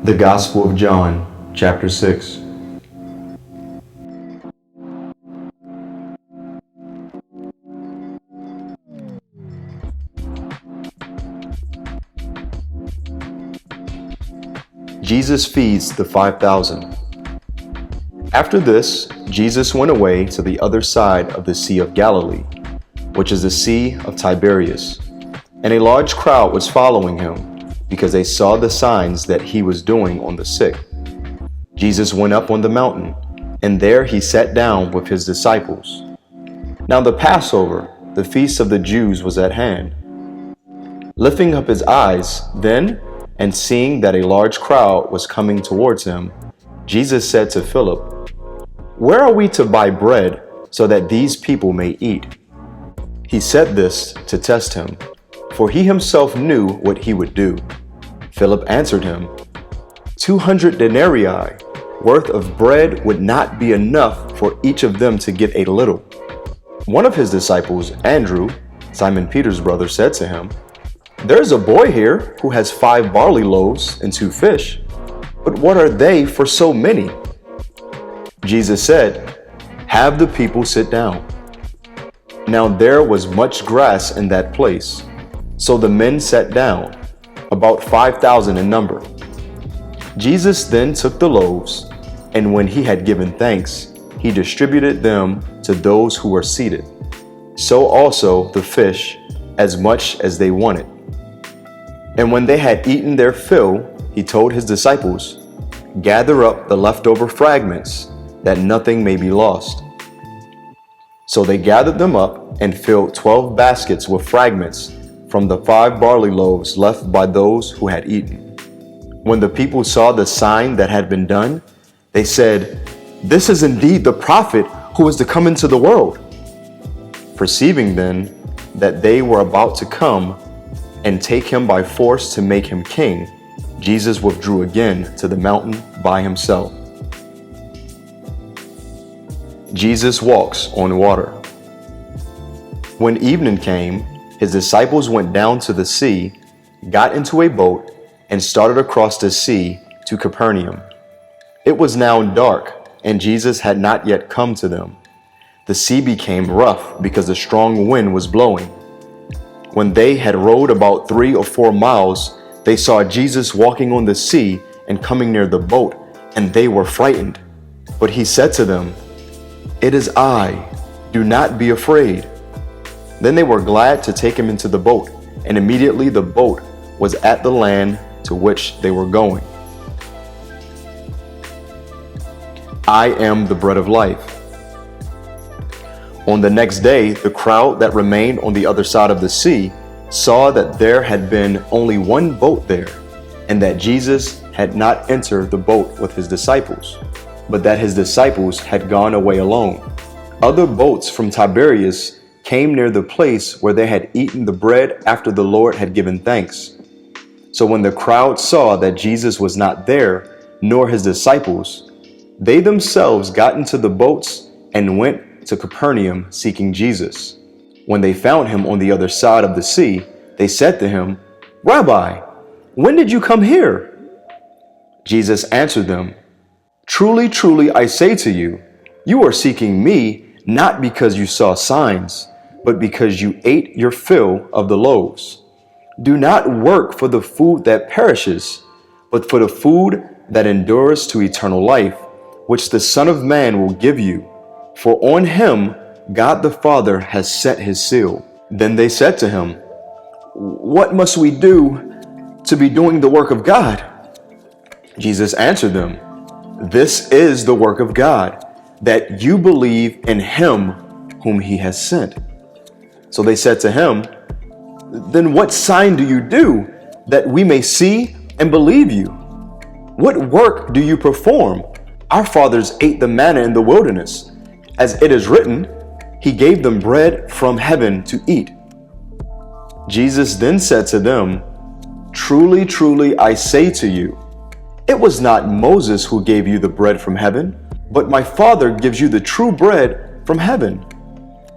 The Gospel of John, chapter 6. Jesus feeds the 5,000. After this, Jesus went away to the other side of the Sea of Galilee, which is the Sea of Tiberias, and a large crowd was following him, because they saw the signs that he was doing on the sick. Jesus went up on the mountain, and there he sat down with his disciples. Now the Passover, the feast of the Jews, was at hand. Lifting up his eyes, then, and seeing that a large crowd was coming towards him, Jesus said to Philip, "Where are we to buy bread so that these people may eat?" He said this to test him, for he himself knew what he would do. Philip answered him, 200 denarii worth of bread would not be enough for each of them to get a little. One of his disciples, Andrew, Simon Peter's brother, said to him, "There's a boy here who has 5 barley loaves and 2 fish, but what are they for so many?" Jesus said, "Have the people sit down." Now there was much grass in that place, so the men sat down, about 5,000 in number. Jesus then took the loaves, and when he had given thanks, he distributed them to those who were seated. So also the fish, as much as they wanted. And when they had eaten their fill, he told his disciples, "Gather up the leftover fragments, that nothing may be lost." So they gathered them up and filled 12 baskets with fragments from the 5 barley loaves left by those who had eaten. When the people saw the sign that had been done, they said, "This is indeed the prophet who is to come into the world." Perceiving then that they were about to come and take him by force to make him king, Jesus withdrew again to the mountain by himself. Jesus walks on water. When evening came, his disciples went down to the sea, got into a boat, and started across the sea to Capernaum. It was now dark, and Jesus had not yet come to them. The sea became rough because a strong wind was blowing. When they had rowed about 3 or 4 miles, they saw Jesus walking on the sea and coming near the boat, and they were frightened. But he said to them, "It is I, do not be afraid." Then they were glad to take him into the boat, and immediately the boat was at the land to which they were going. I am the bread of life. On the next day, the crowd that remained on the other side of the sea saw that there had been only one boat there, and that Jesus had not entered the boat with his disciples, but that his disciples had gone away alone. Other boats from Tiberias came near the place where they had eaten the bread after the Lord had given thanks. So when the crowd saw that Jesus was not there, nor his disciples, they themselves got into the boats and went to Capernaum seeking Jesus. When they found him on the other side of the sea, they said to him, "Rabbi, when did you come here?" Jesus answered them, "Truly, truly, I say to you, you are seeking me not because you saw signs, but because you ate your fill of the loaves. Do not work for the food that perishes, but for the food that endures to eternal life, which the Son of Man will give you. For on him God the Father has set his seal." Then they said to him, "What must we do to be doing the work of God?" Jesus answered them, "This is the work of God, that you believe in him whom he has sent." So they said to him, "Then what sign do you do that we may see and believe you? What work do you perform? Our fathers ate the manna in the wilderness. As it is written, he gave them bread from heaven to eat." Jesus then said to them, "Truly, truly, I say to you, it was not Moses who gave you the bread from heaven, but my Father gives you the true bread from heaven.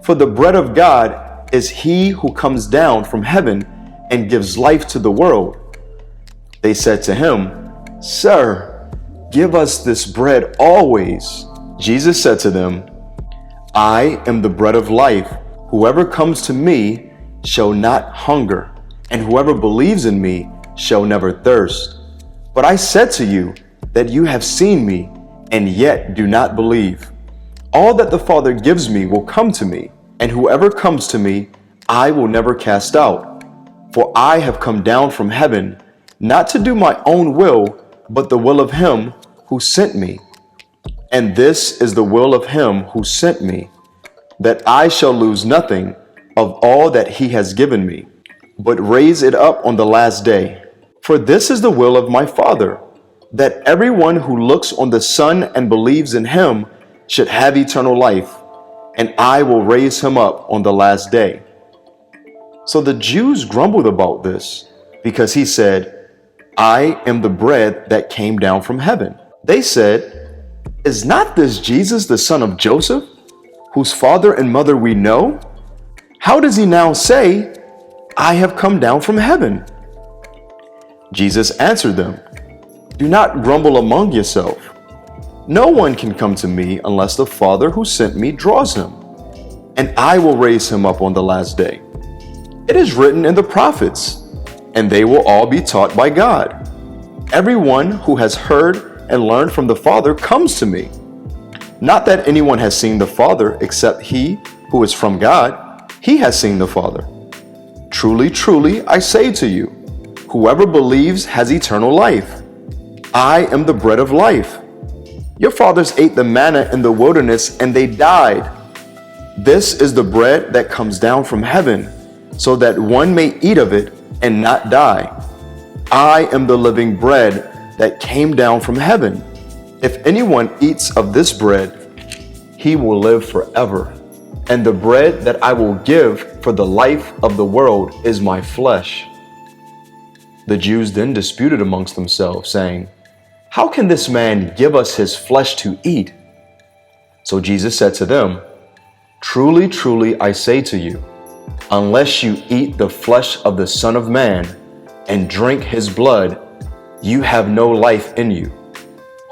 For the bread of God is he who comes down from heaven and gives life to the world." They said to him, "Sir, give us this bread always." Jesus said to them, "I am the bread of life. Whoever comes to me shall not hunger, and whoever believes in me shall never thirst. But I said to you that you have seen me, and yet do not believe. All that the Father gives me will come to me, and whoever comes to me, I will never cast out. For I have come down from heaven, not to do my own will, but the will of him who sent me. And this is the will of him who sent me, that I shall lose nothing of all that he has given me, but raise it up on the last day. For this is the will of my Father, that everyone who looks on the Son and believes in him should have eternal life, and I will raise him up on the last day." So the Jews grumbled about this, because he said, "I am the bread that came down from heaven." They said, "Is not this Jesus the son of Joseph, whose father and mother we know? How does he now say, 'I have come down from heaven'?" Jesus answered them, "Do not grumble among yourself. No one can come to me unless the Father who sent me draws him, and I will raise him up on the last day. It is written in the prophets, and they will all be taught by God. Everyone who has heard and learned from the Father comes to me. Not that anyone has seen the Father except he who is from God. He has seen the Father. Truly, truly, I say to you, whoever believes has eternal life. I am the bread of life. Your fathers ate the manna in the wilderness and they died. This is the bread that comes down from heaven, so that one may eat of it and not die. I am the living bread that came down from heaven. If anyone eats of this bread, he will live forever. And the bread that I will give for the life of the world is my flesh." The Jews then disputed amongst themselves, saying, "How can this man give us his flesh to eat?" So Jesus said to them, "Truly, truly, I say to you, unless you eat the flesh of the Son of Man and drink his blood, you have no life in you.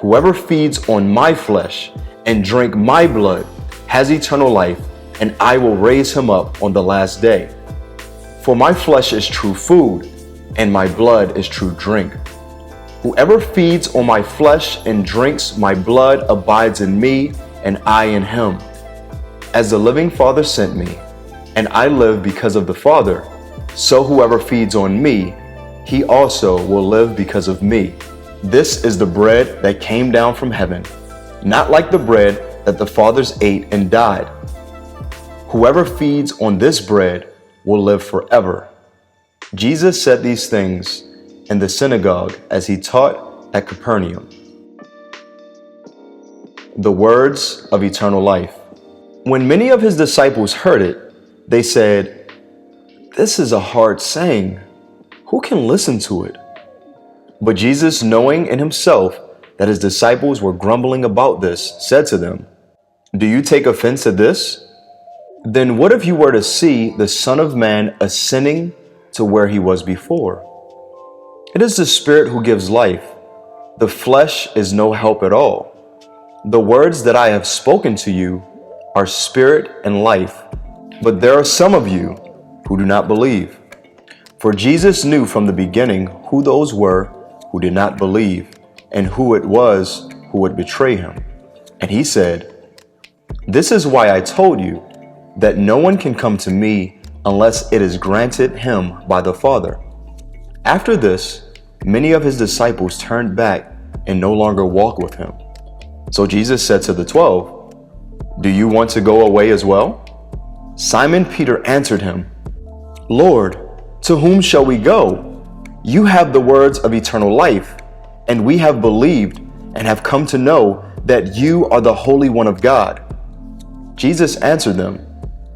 Whoever feeds on my flesh and drink my blood has eternal life, and I will raise him up on the last day. For my flesh is true food, and my blood is true drink. Whoever feeds on my flesh and drinks my blood abides in me, and I in him. As the living Father sent me, and I live because of the Father, so whoever feeds on me, he also will live because of me. This is the bread that came down from heaven, not like the bread that the fathers ate and died. Whoever feeds on this bread will live forever." Jesus said these things in the synagogue as he taught at Capernaum. The words of eternal life. When many of his disciples heard it, they said, "This is a hard saying. Who can listen to it?" But Jesus, knowing in himself that his disciples were grumbling about this, said to them, "Do you take offense at this? Then what if you were to see the Son of Man ascending to where he was before? It is the Spirit who gives life. The flesh is no help at all. The words that I have spoken to you are spirit and life, but there are some of you who do not believe." For Jesus knew from the beginning who those were who did not believe, and who it was who would betray him. And he said, "This is why I told you that no one can come to me unless it is granted him by the Father." After this, many of his disciples turned back and no longer walked with him. So Jesus said to the 12, "Do you want to go away as well?" Simon Peter answered him, "Lord, to whom shall we go? You have the words of eternal life, and we have believed and have come to know that you are the Holy One of God." Jesus answered them,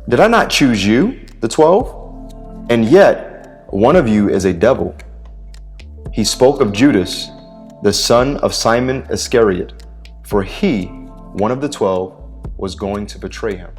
"Did I not choose you, the 12? And yet one of you is a devil." He spoke of Judas, the son of Simon Iscariot, for he, one of the 12, was going to betray him.